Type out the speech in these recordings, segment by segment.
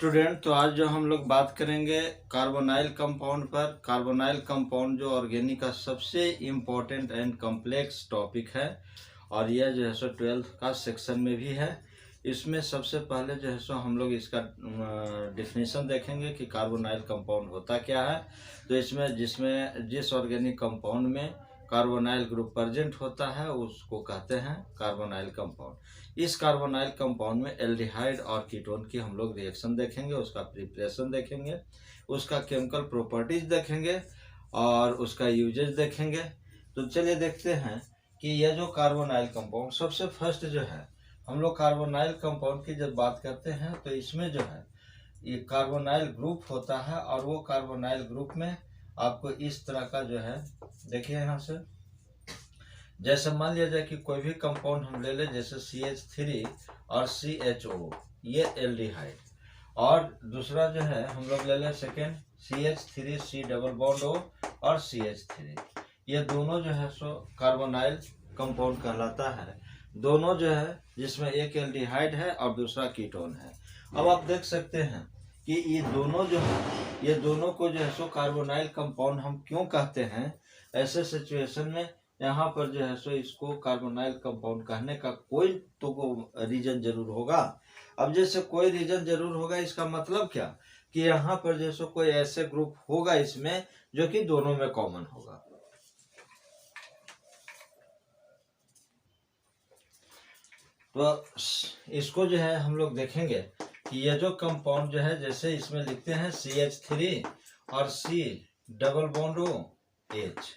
Student, तो आज जो हम लोग बात करेंगे कार्बोनाइल कंपाउंड पर। कार्बोनाइल कंपाउंड जो ऑर्गेनिक का सबसे इम्पोर्टेंट एंड कॉम्प्लेक्स टॉपिक है और यह जो है सो 12th का सेक्शन में भी है। इसमें सबसे पहले जो है सो हम लोग इसका डिफिनीशन देखेंगे कि कार्बोनाइल कंपाउंड होता क्या है। तो इसमें जिस ऑर्गेनिक कंपाउंड में कार्बोनाइल ग्रुप प्रेजेंट होता है उसको कहते हैं कार्बोनाइल कंपाउंड। इस कार्बोनाइल कंपाउंड में एल्डिहाइड और कीटोन की हम लोग रिएक्शन देखेंगे, उसका प्रिपरेशन देखेंगे, उसका केमिकल प्रॉपर्टीज देखेंगे और उसका यूजेज देखेंगे। तो चलिए देखते हैं कि यह जो कार्बोनाइल कंपाउंड, सबसे फर्स्ट जो है हम लोग कार्बोनाइल कंपाउंड की जब बात करते हैं तो इसमें जो है ये कार्बोनाइल ग्रुप होता है और वो कार्बोनाइल ग्रुप में आपको इस तरह का जो है, देखिए यहाँ से, जैसे मान लिया जाए कि कोई भी कंपाउंड हम ले लें, जैसे CH3 और CHO, ये एल्डिहाइड, और दूसरा जो है हम लोग ले लें second CH3C double bond O और CH3, ये दोनों जो है सो कार्बोनाइल कंपाउंड कहलाता है। दोनों जो है जिसमें एक एल्डिहाइड है और दूसरा कीटोन है। अब आप देख सकते हैं कि ये दोनों जो है, ये दोनों को जो है सो कार्बोनाइल कंपाउंड हम क्यों कहते हैं। ऐसे सिचुएशन में यहाँ पर जो है सो इसको कार्बोनाइल कंपाउंड कहने का कोई तो रीजन जरूर होगा। अब जैसे कोई रीजन जरूर होगा, इसका मतलब क्या कि यहाँ पर जो सो कोई ऐसे ग्रुप होगा इसमें जो कि दोनों में कॉमन होगा। तो इसको जो है हम लोग देखेंगे कि ये जो कंपाउंड जो है, जैसे इसमें लिखते हैं CH3 और C डबल बॉन्ड OH।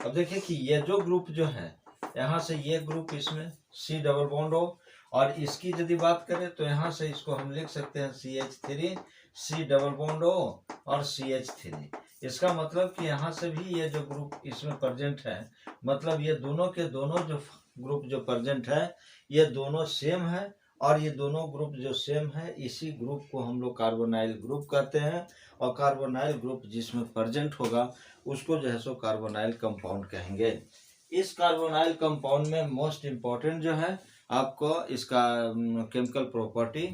अब देखिए कि ये जो ग्रुप जो है, यहाँ से ये ग्रुप इसमें C डबल बॉन्ड O, और इसकी यदि बात करें तो यहाँ से इसको हम लिख सकते हैं CH3 C double bond O और CH3। इसका मतलब कि यहाँ से भी ये जो ग्रुप इसमें प्रेजेंट है, मतलब ये दोनों के दोनों जो ग्रुप जो प्रेजेंट है ये दोनों सेम है, और ये दोनों ग्रुप जो सेम है इसी ग्रुप को हम लोग कार्बोनाइल ग्रुप कहते हैं। और कार्बोनाइल ग्रुप जिसमें प्रेजेंट होगा उसको जो है सो कार्बोनाइल कंपाउंड कहेंगे। इस कार्बोनाइल कंपाउंड में मोस्ट इम्पॉर्टेंट जो है आपको इसका केमिकल प्रॉपर्टी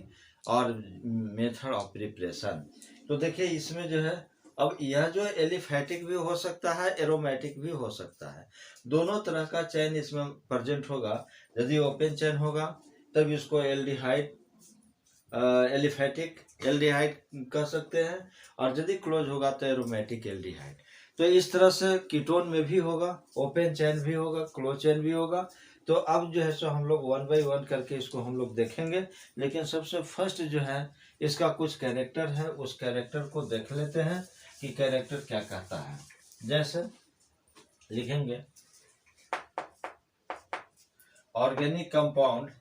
और मेथड ऑफ प्रिपरेशन। तो देखिए इसमें जो है, अब यह जो एलिफैटिक भी हो सकता है, एरोमेटिक भी हो सकता है, दोनों तरह का चेन इसमें प्रेजेंट होगा। यदि ओपन चेन होगा तब इसको एल्डिहाइड एलिफैटिक एल्डिहाइड कह सकते हैं, और यदि क्लोज होगा तो एरोमेटिक एल्डिहाइड। तो इस तरह से कीटोन में भी होगा, ओपन चेन भी होगा, क्लोज चेन भी होगा। तो अब जो है सो हम लोग 1 बाय 1 करके इसको हम लोग देखेंगे, लेकिन सबसे फर्स्ट जो है इसका कुछ कैरेक्टर है, उस कैरेक्टर को देख लेते हैं कि कैरेक्टर क्या कहता है। जैसे लिखेंगे organic compound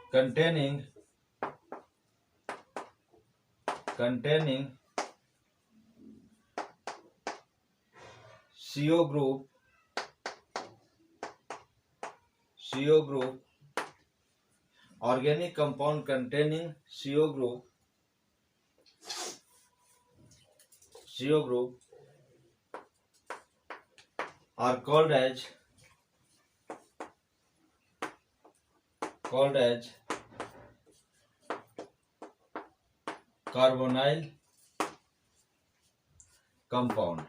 containing CO group organic compound containing CO group are called as carbonyl compound.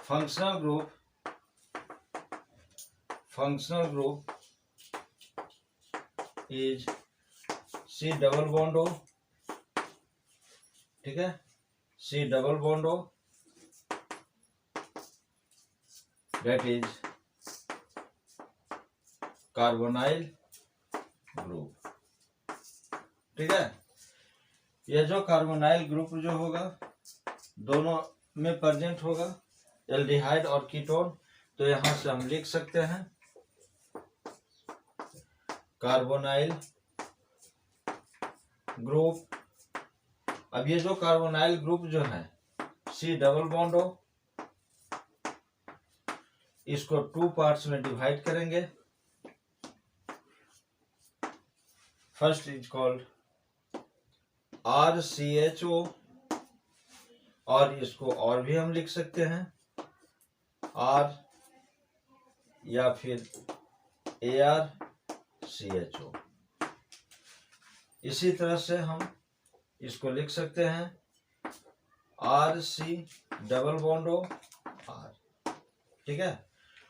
Functional group is C double bond O, ठीक है, C double bond O, that is carbonyl group. ठीक है, यह जो कार्बोनाइल ग्रुप जो होगा दोनों में प्रेजेंट होगा, एल्डिहाइड और कीटोन। तो यहां से हम लिख सकते हैं कार्बोनाइल ग्रुप। अब ये जो कार्बोनाइल ग्रुप जो है C डबल बॉन्ड O, इसको 2 पार्ट्स में डिवाइड करेंगे। फर्स्ट इज कॉल्ड RCHO, और इसको और भी हम लिख सकते हैं R या फिर ArCHO। इसी तरह से हम इसको लिख सकते हैं RC double bond O R, ठीक है।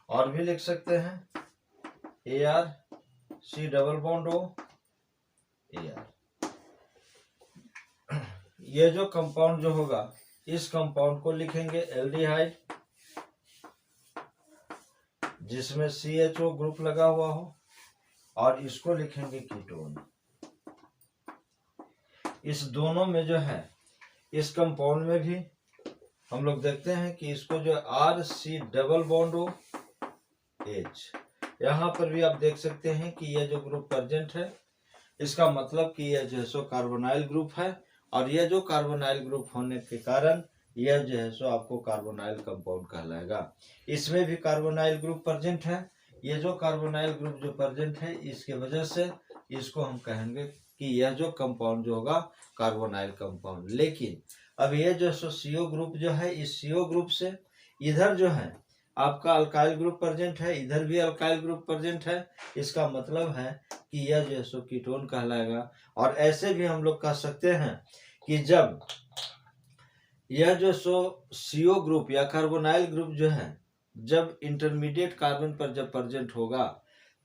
और भी लिख सकते हैं ArC double bond O AR। ये जो कंपाउंड जो होगा, इस कंपाउंड को लिखेंगे एल्डिहाइड, जिसमें CHO ग्रुप लगा हुआ हो, और इसको लिखेंगे कीटोन। इस दोनों में जो है, इस कंपाउंड में भी हम लोग देखते हैं कि इसको जो RC double bond O H, यहाँ पर भी आप देख सकते हैं कि यह जो ग्रुप प्रेजेंट है, इसका मतलब कि यह जो है सो कार्बोनाइल ग्रुप है, और यह जो कार्बोनाइल ग्रुप होने के कारण यह जो है सो आपको कार्बोनाइल कंपाउंड कहलाएगा। इसमें भी कार्बोनाइल ग्रुप प्रेजेंट है। ये जो कार्बोनाइल ग्रुप जो प्रेजेंट है, इसके वजह से इसको हम कहेंगे कि यह जो कंपाउंड जो होगा कार्बोनाइल कंपाउंड। लेकिन अब ये जो सो CO ग्रुप जो है, इस CO ग्रुप से इधर जो है आपका अल्काइल ग्रुप प्रेजेंट है, इधर भी अल्काइल ग्रुप प्रेजेंट है। इसका मतलब है कि यह जो है सो कीटोन कहलाएगा। और ऐसे भी हम लोग कह सकते हैं कि जब यह जो सो CO ग्रुप या कार्बोनाइल ग्रुप जो है, जब इंटरमीडिएट कार्बन पर जब प्रेजेंट होगा,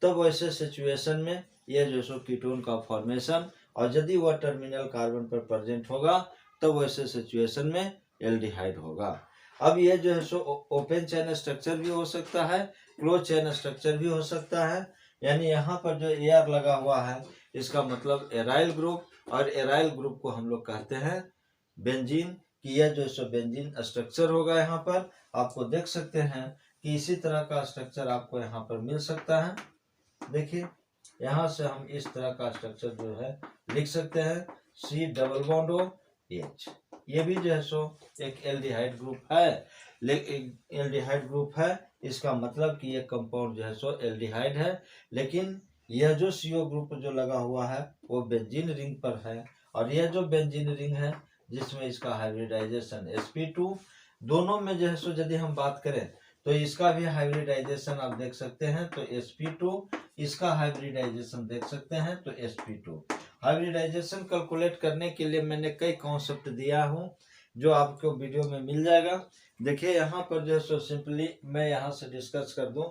तब वैसे सिचुएशन में यह जो सो कीटोन का फॉर्मेशन, और यदि वह टर्मिनल कार्बन पर प्रेजेंट होगा, तब वैसे सिचुएशन में एल्डिहाइड होगा। अब यह जो है सो ओपन चेन स्ट्रक्चर भी हो सकता है, क्लोज चेन स्ट्रक्चर भी हो सकता है। यानी यहाँ पर जो AR लगा हुआ है, इसका मतलब एराइल ग्रुप, और एराइल ग्रुप को हम लोग कहते हैं बेंजीन, कि यह जो सो बेंजीन स्ट्रक्चर होगा। यहाँ पर आपको देख सकते हैं कि इसी तरह का स्ट्रक्चर आपको यहाँ पर मिल सकता है। देखिए, यहाँ से हम इस तरह का स्ट्रक्चर जो है लिख सकते हैं C double bond O H। ये भी जो है सो एक एल्डिहाइड ग्रुप है, लेकिन एल्डिहाइड ग्रुप है, इसका मतलब कि ये कंपाउंड जो है सो एल्डिहाइड है। लेकिन यह जो CO ग्रुप जो लगा हुआ है वो बेंजीन रिंग पर है, और यह जो बेंजीन रिंग है जिसमें इसका हाइब्रिडाइजेशन sp2, दोनों में जो है सो यदि हम बात करें तो इसका भी हाइब्रिडाइजेशन आप देख सकते हैं तो sp2, इसका हाइब्रिडाइजेशन देख सकते हैं तो sp2। हाइब्रिडाइजेशन कैलकुलेट करने के लिए मैंने कई कॉन्सेप्ट दिया हूँ, जो आपको वीडियो में मिल जाएगा। देखिए, यहाँ पर जो है सो सिंपली मैं यहाँ से डिस्कस कर दूं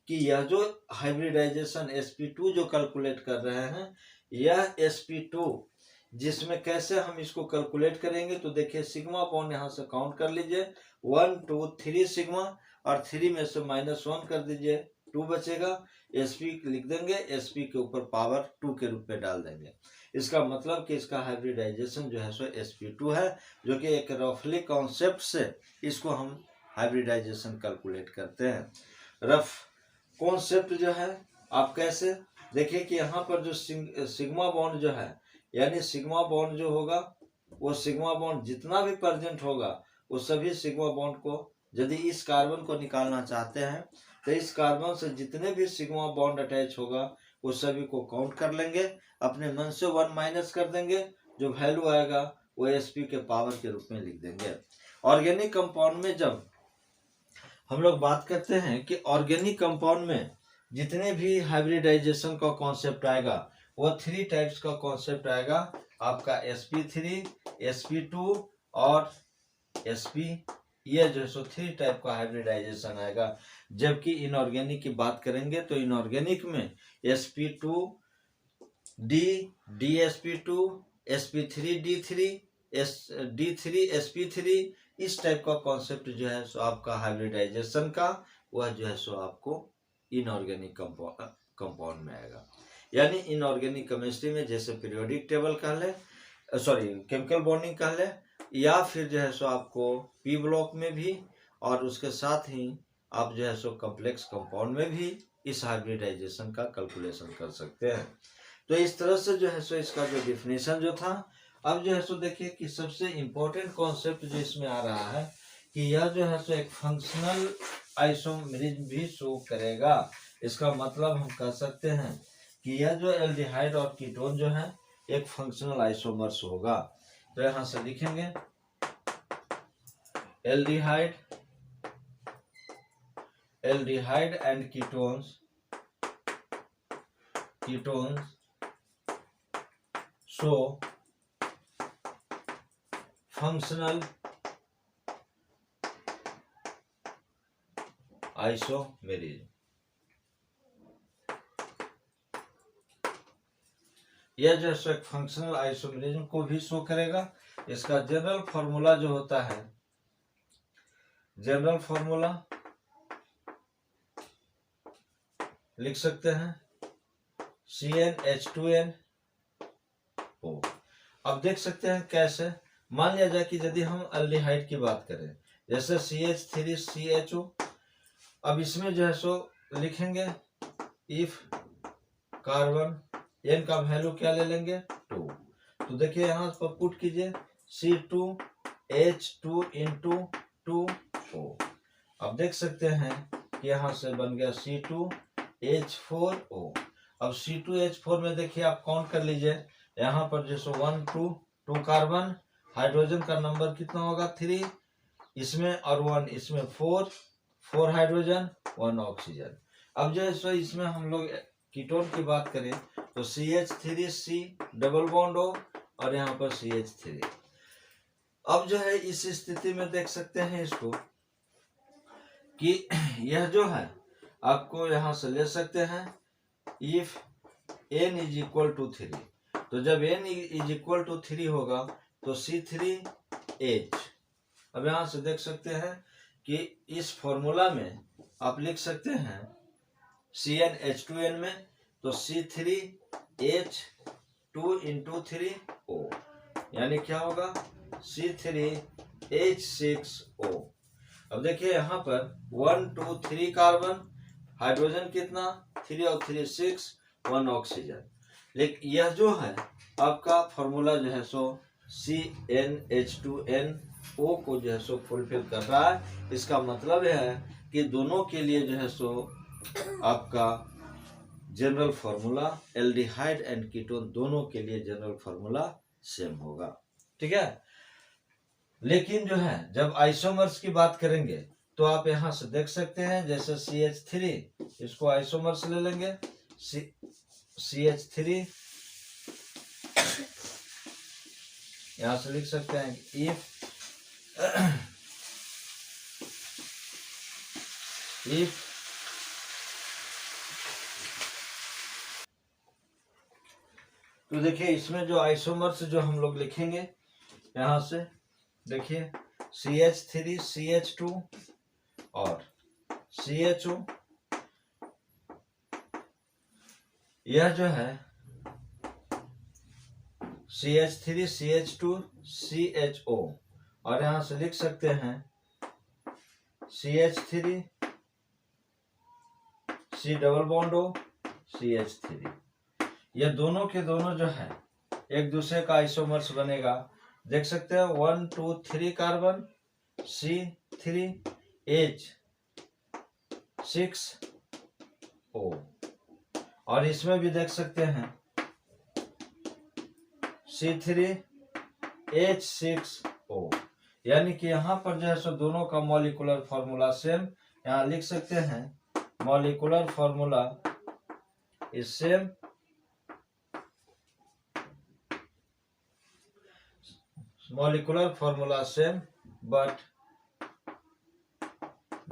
कि यह जो हाइब्रिडाइजेशन sp2 जो कैलकुलेट कर रहे हैं, यह sp2 जिसमें कैसे हम इसको कैलकुलेट करेंगे, तो देखिए सिग्मा बॉन्ड यहाँ से काउंट कर लीजिए, 1 2 3 सिग्मा, और 3 में से -1 कर दीजिए, 2 बचेगा। sp लिख देंगे, sp के ऊपर पावर 2 के रूप में डाल देंगे। इसका मतलब कि इसका हाइब्रिडाइजेशन जो है सो sp2 है, जो कि एक रफली कॉन्सेप्ट से इसको हम हाइब्रिडाइजेशन कैलकुलेट करते हैं। रफ कॉन्सेप्ट जो है आप कैसे देखिए कि यहाँ पर जो सिग्मा बॉन्ड जो है, यानी सिग्मा बॉन्ड जो होगा, वो सिग्मा बॉन्ड जितना भी प्रेजेंट होगा, वो सभी सिग्मा बॉन्ड को यदि इस कार्बन को निकालना चाहते हैं तो इस कार्बन से जितने भी सिग्मा बॉन्ड अटैच होगा वो सभी को काउंट कर लेंगे, अपने मन से 1 माइनस कर देंगे, जो वैल्यू आएगा वो sp के पावर के रूप में लिख देंगे। ऑर्गेनिक कंपाउंड में जब हम लोग बात करते हैं कि ऑर्गेनिक कंपाउंड में जितने भी हाइब्रिडाइजेशन का कॉन्सेप्ट आएगा, वो 3 टाइप्स का कॉन्सेप्ट आएगा आपका, sp3, sp2 और sp। ये जो सो 3 टाइप का हाइब्रिडाइजेशन आएगा। जबकि इनऑर्गेनिक की बात करेंगे तो इनऑर्गेनिक में sp2 d dsp2 sp3 d3 d3 sp3, इस टाइप का कॉन्सेप्ट जो है सो आपका हाइब्रिडाइजेशन का, वह जो है सो आपको इनऑर्गेनिक कंपाउंड में आएगा। यानी इनऑर्गेनिक केमिस्ट्री में जैसे पीरियोडिक टेबल कह ले, सॉरी केमिकल बॉन्डिंग कह ले, या फिर जो है सो आपको पी ब्लॉक में भी, और उसके साथ ही आप जो है सो कॉम्प्लेक्स कंपाउंड में भी इस हाइब्रिडाइजेशन का कैलकुलेशन कर सकते हैं। तो इस तरह से जो है सो इसका जो डिफिनीशन जो था, अब जो है सो देखिए कि सबसे इम्पोर्टेंट कॉन्सेप्ट जो इसमें आ रहा है कि यह जो है सो एक फंक्शनल आइसोमेरिज्म भी शो करेगा। इसका मतलब हम कह सकते हैं कि यह जो एल्डिहाइड और कीटोन जो है एक फंक्शनल आइसोमर्स होगा। तो यहां से लिखेंगे aldehyde and ketones show functional isomerism. यह जो है एक फंक्शनल आइसोमेरिज्म को भी शो करेगा। इसका जनरल फॉर्मूला जो होता है, जनरल फॉर्मूला लिख सकते हैं CnH2nO। अब देख सकते हैं कैसे। मान लिया जाए कि यदि हम एल्डिहाइड की बात करें, जैसे CH3CHO, अब इसमें जो है सो लिखेंगे इफ कार्बन n का वैल्यू क्या ले लेंगे 2। तो देखिए यहाँ पर पुट कीजिए C2H2 इंटू 2O। अब देख सकते हैं कि यहाँ से बन गया C2H4O। अब C2H4 में देखिए आप काउंट कर लीजिए, यहाँ पर जैसे 1 2 कार्बन, हाइड्रोजन का नंबर कितना होगा 3, इसमें और 1 इसमें 4 हाइड्रोजन 1 ऑक्सीजन। अब जो है सो इसमें हम लोग कीटोन की बात करें तो CH3C डबल बॉन्ड O और यहाँ पर CH3। अब जो है इस स्थिति में देख सकते हैं इसको कि यह जो है आपको यहाँ से ले सकते हैं if n is equal to 3। तो जब n इज इक्वल टू 3 होगा तो C3H। अब यहाँ से देख सकते हैं कि इस फॉर्मूला में आप लिख सकते हैं CnH2n में तो C3H2 इंटू 3O, यानी क्या होगा C3H6O। अब देखिए यहाँ पर 1 2 3 कार्बन, हाइड्रोजन कितना 3 और 3 6, 1 ऑक्सीजन। लेकिन यह जो है आपका फॉर्मूला जो है सो CnH2nO को जो है सो फुलफिल कर रहा है। इसका मतलब यह है कि दोनों के लिए जो है सो आपका general formula aldehyde and ketone दोनों के लिए जनरल फॉर्मूला सेम होगा, ठीक है। लेकिन जो है जब आइसोमर्स की बात करेंगे तो आप यहां से देख सकते हैं जैसे CH3, इसको आइसोमर्स ले लेंगे CH3, यहां से लिख सकते हैं इफ तो देखिए इसमें जो आइसोमर्स जो हम लोग लिखेंगे यहां से देखिए CH3 CH2 और CHO, यह जो है CH3 CH2 CHO और यहां से लिख सकते हैं CH3 C double bond O CH3। ये दोनों के दोनों जो है एक दूसरे का आइसोमर्स बनेगा। देख सकते हैं 1 2 3 कार्बन C3H6O और इसमें भी देख सकते हैं C3H6O, यानी कि यहाँ पर जो है सो दोनों का मॉलिक्यूलर फॉर्मूला सेम। यहाँ लिख सकते हैं molecular formula is same, molecular formula same but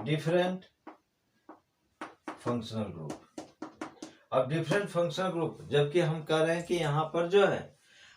different functional group। अब different functional group जबकि हम कह रहे हैं कि यहाँ पर जो है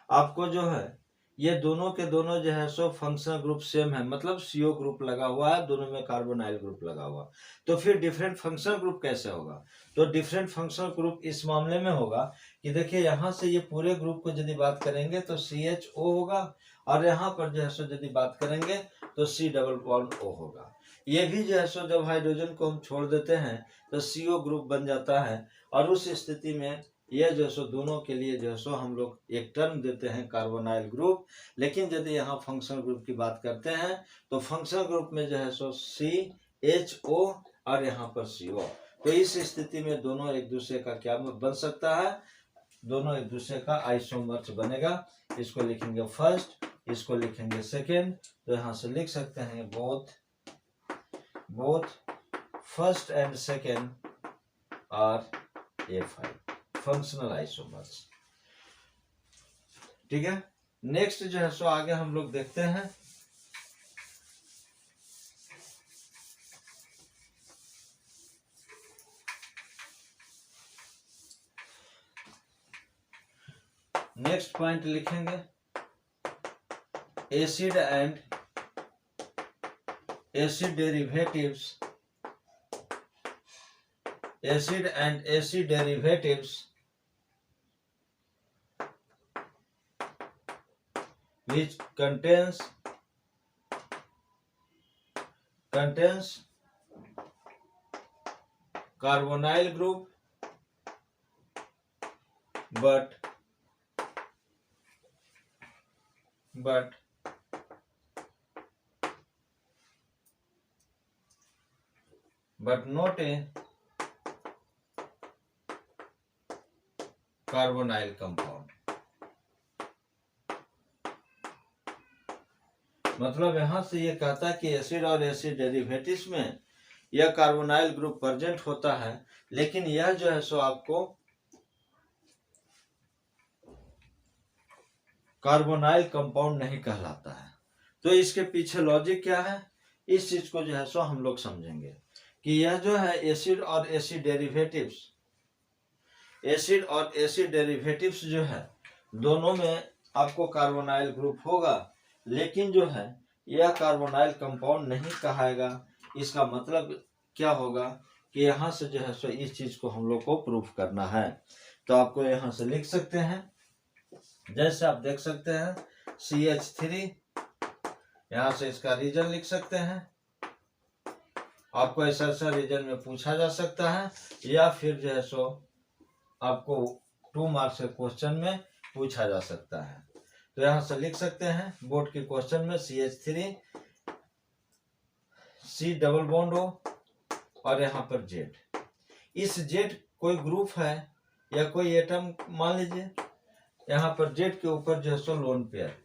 आपको जो है ये दोनों के दोनों जो है सो फंक्शनल ग्रुप सेम है, मतलब CO ग्रुप लगा हुआ है, दोनों में कार्बोनाइल ग्रुप लगा हुआ। तो फिर डिफरेंट फंक्शनल ग्रुप कैसे होगा? तो डिफरेंट फंक्शनल ग्रुप इस मामले में होगा कि देखिए यहाँ से ये पूरे ग्रुप को यदि बात करेंगे तो CHO होगा और यहाँ पर जो है सो यदि बात करेंगे तो C डबल बॉन्ड O होगा। ये भी जो है सो जब हाइड्रोजन को हम छोड़ देते हैं तो CO ग्रुप बन जाता है और उस स्थिति में ये जो सो दोनों के लिए जो सो हम लोग एक टर्म देते हैं कार्बोनाइल ग्रुप। लेकिन यदि यहाँ फंक्शनल ग्रुप की बात करते हैं तो फंक्शनल ग्रुप में जो है सो CHO और यहाँ पर CO। तो इस स्थिति में दोनों एक दूसरे का क्या बन सकता है? दोनों एक दूसरे का आइसोमर्स बनेगा। इसको लिखेंगे फर्स्ट इसको लिखेंगे सेकेंड, तो यहाँ से लिख सकते हैं both first and second are A5 functional isomers. ठीक है, नेक्स्ट जो है सो आगे हम लोग देखते हैं। नेक्स्ट पॉइंट लिखेंगे acid and acid derivatives, acid and acid derivatives which contains carbonyl group but not a carbonyl compound. मतलब यहां से ये कहता है कि एसिड और एसिड डेरिवेटिव्स में यह कार्बोनाइल ग्रुप प्रेजेंट होता है, लेकिन यह जो है सो आपको कार्बोनाइल कंपाउंड नहीं कहलाता है। तो इसके पीछे लॉजिक क्या है, इस चीज को जो है सो हम लोग समझेंगे कि यह जो है एसिड और एसिड डेरिवेटिव्स जो है दोनों में आपको कार्बोनाइल ग्रुप होगा, लेकिन जो है यह कार्बोनाइल कंपाउंड नहीं कहाएगा। इसका मतलब क्या होगा कि यहाँ से जो है सो इस चीज को हम लोग को प्रूफ करना है। तो आपको यहाँ से लिख सकते हैं, जैसे आप देख सकते हैं CH3, यहाँ से इसका रीजन लिख सकते हैं। आपको ऐसा रीजन में पूछा जा सकता है, या फिर जो है सो आपको 2 मार्क्स के क्वेश्चन में पूछा जा सकता है। तो यहाँ से लिख सकते हैं बोर्ड के क्वेश्चन में CH3 C double bond O और यहाँ पर Z। इस Z कोई ग्रुप है या कोई एटम, मान लीजिए यहाँ पर Z के ऊपर जो है सो lone pair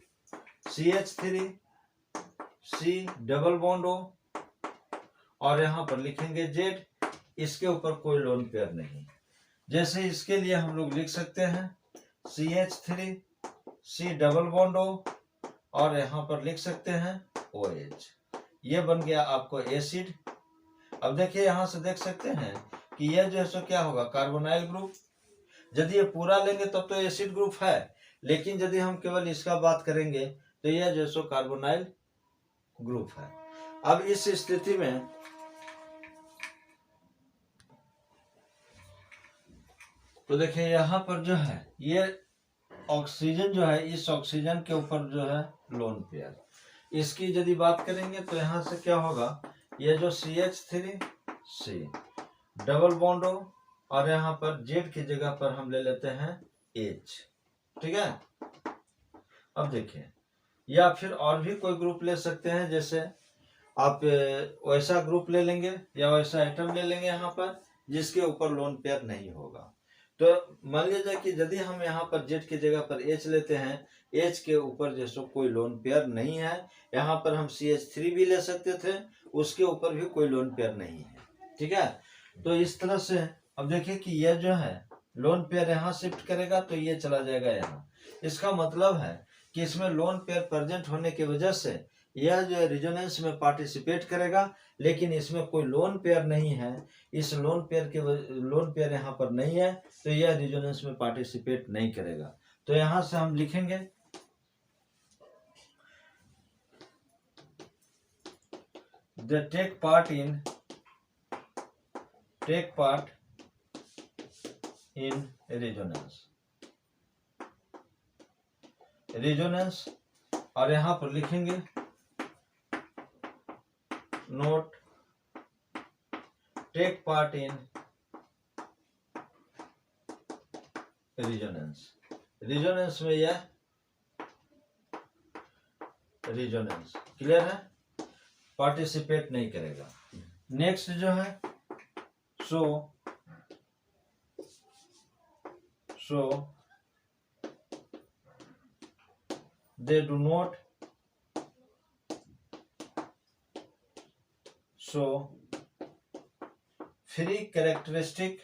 CH3 C double bond O और यहाँ पर लिखेंगे Z, इसके ऊपर कोई लोन पेयर नहीं। जैसे इसके लिए हम लोग लिख सकते हैं CH3 C double bond O और यहाँ पर लिख सकते हैं OH। ये बन गया आपको एसिड। अब देखिए यहाँ से देख सकते हैं कि यह जो है सो क्या होगा, कार्बोनाइल ग्रुप। यदि ये पूरा लेंगे तब तो एसिड ग्रुप है, लेकिन यदि हम केवल इसका बात करेंगे तो यह जो है सो कार्बोनाइल ग्रुप है। अब इस स्थिति में तो देखिए यहाँ पर जो है ये ऑक्सीजन जो है, इस ऑक्सीजन के ऊपर जो है लोन पेयर, इसकी यदि बात करेंगे तो यहाँ से क्या होगा, ये जो CH3C डबल बॉन्ड O और यहाँ पर Z की जगह पर हम ले लेते हैं H। ठीक है, अब देखिए, या फिर और भी कोई ग्रुप ले सकते हैं। जैसे आप वैसा ग्रुप ले लेंगे या वैसा एटम ले लेंगे यहाँ पर जिसके ऊपर लोन पेयर नहीं होगा। तो मान लीजिए कि यदि हम यहाँ पर Z की जगह पर H लेते हैं, H के ऊपर जैसे कोई लोन पेयर नहीं है। यहाँ पर हम CH3 भी ले सकते थे, उसके ऊपर भी कोई लोन पेयर नहीं है। ठीक है, तो इस तरह से अब देखिए कि यह जो है लोन पेयर यहाँ शिफ्ट करेगा तो ये चला जाएगा यहाँ। इसका मतलब है कि इसमें लोन पेयर प्रेजेंट होने की वजह से यह जो है रेजोनेंस में पार्टिसिपेट करेगा, लेकिन इसमें कोई लोन पेयर नहीं है। इस लोन पेयर यहाँ पर नहीं है, तो यह रेजोनेंस में पार्टिसिपेट नहीं करेगा। तो यहाँ से हम लिखेंगे they take part in resonance और यहाँ पर लिखेंगे not take part in resonance में यह रेजोनेंस क्लियर है, पार्टिसिपेट नहीं करेगा। नेक्स्ट जो है so they do not show free characteristic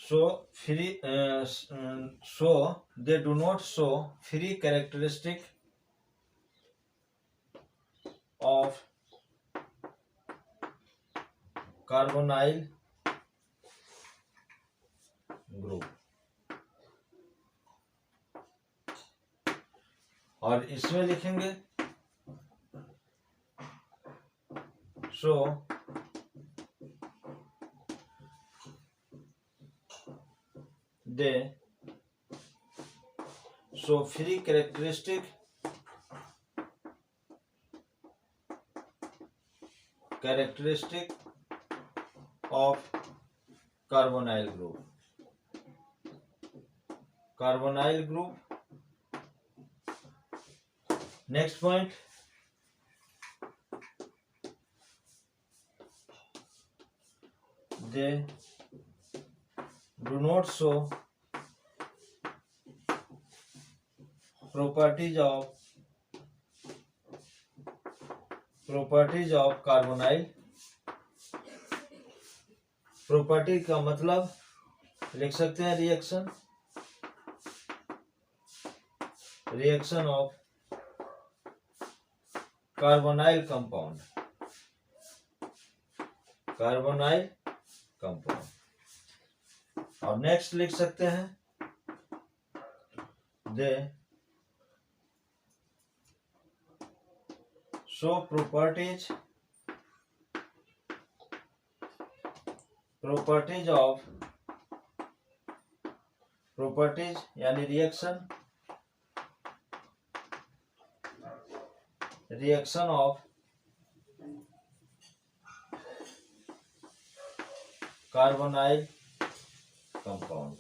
so free so they do not show free characteristic of carbonyl ग्रुप। और इसमें लिखेंगे so they so free characteristic of carbonyl ग्रुप। Next point, they do not show properties of carbonyl. Property का मतलब लिख सकते हैं रिएक्शन ऑफ कार्बोनाइल कंपाउंड। और नेक्स्ट लिख सकते हैं दे शो प्रॉपर्टीज यानी रिएक्शन ऑफ कार्बोनाइल कंपाउंड।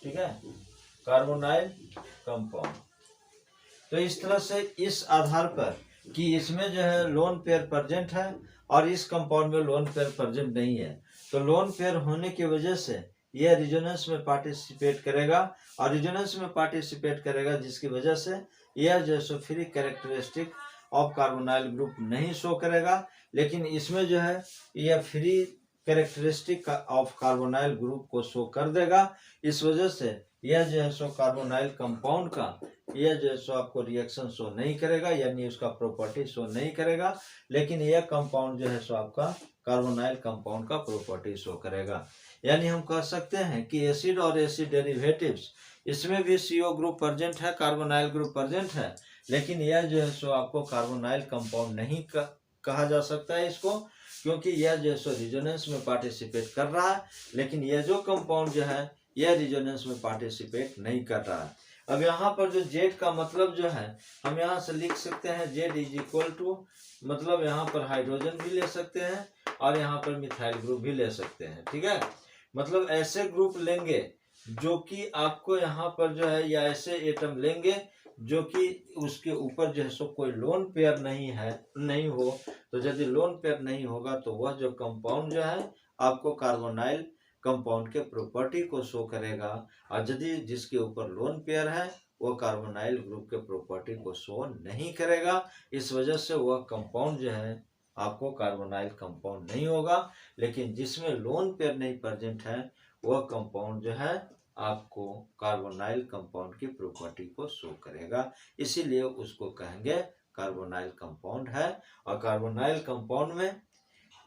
ठीक है, कार्बोनाइल कंपाउंड। तो इस तरह से इस आधार पर कि इसमें जो है लोन पेयर प्रेजेंट है और इस कंपाउंड में लोन पेयर प्रेजेंट नहीं है, तो लोन पेयर होने की वजह से यह रिजोनेंस में पार्टिसिपेट करेगा और रिजोनेंस में पार्टिसिपेट करेगा जिसकी वजह से यह जो है free characteristic of carbonyl group नहीं शो करेगा। लेकिन इसमें जो है यह free characteristic of carbonyl group को शो कर देगा। इस वजह से यह जो है कार्बोनाइल कंपाउंड का यह जो है आपको रिएक्शन शो नहीं करेगा, यानी उसका प्रॉपर्टी शो नहीं करेगा। लेकिन यह कंपाउंड जो है आपका कार्बोनाइल कंपाउंड का प्रॉपर्टी शो करेगा। यानी हम कह सकते हैं कि एसिड और एसिड डेरिवेटिव्स इसमें भी CO ग्रुप प्रेजेंट है, कार्बोनाइल ग्रुप प्रेजेंट है, लेकिन यह जो है आपको कार्बोनाइल कंपाउंड नहीं कहा जा सकता है इसको, क्योंकि यह जो है रिजोनेंस में पार्टिसिपेट कर रहा है, लेकिन यह जो कंपाउंड जो है यह रिजोनेंस में पार्टिसिपेट नहीं कर रहा है। अब यहाँ पर जो Z का मतलब जो है हम यहाँ से लिख सकते हैं Z इज इक्वल टू, मतलब यहाँ पर हाइड्रोजन भी ले सकते हैं और यहाँ पर मिथाइल ग्रुप भी ले सकते हैं। ठीक है, मतलब ऐसे ग्रुप लेंगे जो कि आपको यहाँ पर जो है, या ऐसे एटम लेंगे जो कि उसके ऊपर जो है कोई लोन पेयर नहीं हो। तो यदि लोन पेयर नहीं होगा तो वह जो कंपाउंड जो है आपको कार्बोनाइल कंपाउंड के प्रॉपर्टी को शो करेगा, और यदि जिसके ऊपर लोन पेयर है वो कार्बोनाइल ग्रुप के प्रॉपर्टी को शो नहीं करेगा। इस वजह से वह कंपाउंड जो है आपको कार्बोनाइल कंपाउंड नहीं होगा। लेकिन जिसमें लोन पेयर नहीं प्रेजेंट है वह कंपाउंड जो है आपको कार्बोनाइल कंपाउंड की प्रॉपर्टी को शो करेगा, इसीलिए उसको कहेंगे कार्बोनाइल कंपाउंड है। और कार्बोनाइल कंपाउंड में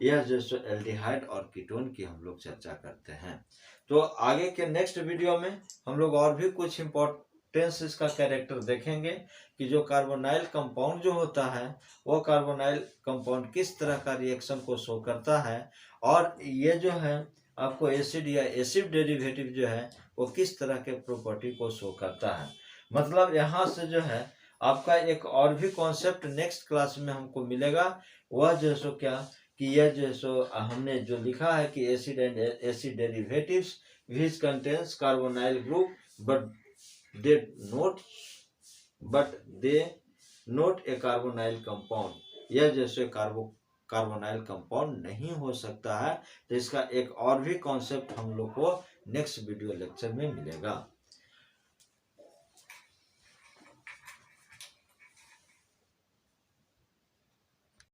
यह जो एल्डिहाइड और कीटोन की हम लोग चर्चा करते हैं। तो आगे के नेक्स्ट वीडियो में हम लोग और भी कुछ इम्पोर्टेंस इसका कैरेक्टर देखेंगे कि जो कार्बोनाइल कंपाउंड जो होता है वो कार्बोनाइल कंपाउंड किस तरह का रिएक्शन को शो करता है, और ये जो है आपको एसिड या एसिड डेरिवेटिव जो है वो किस तरह के प्रॉपर्टी को शो करता है। मतलब यहाँ से जो है आपका एक और भी कॉन्सेप्ट नेक्स्ट क्लास में हमको मिलेगा, वह जो है क्या कि यह जो है हमने जो लिखा है कि acid and acid derivatives which contains carbonyl group but they note A carbonyl compound. यह जैसे कार्बोनाइल कंपाउंड नहीं हो सकता है। तो इसका एक और भी कॉन्सेप्ट हम लोग को नेक्स्ट वीडियो लेक्चर में मिलेगा।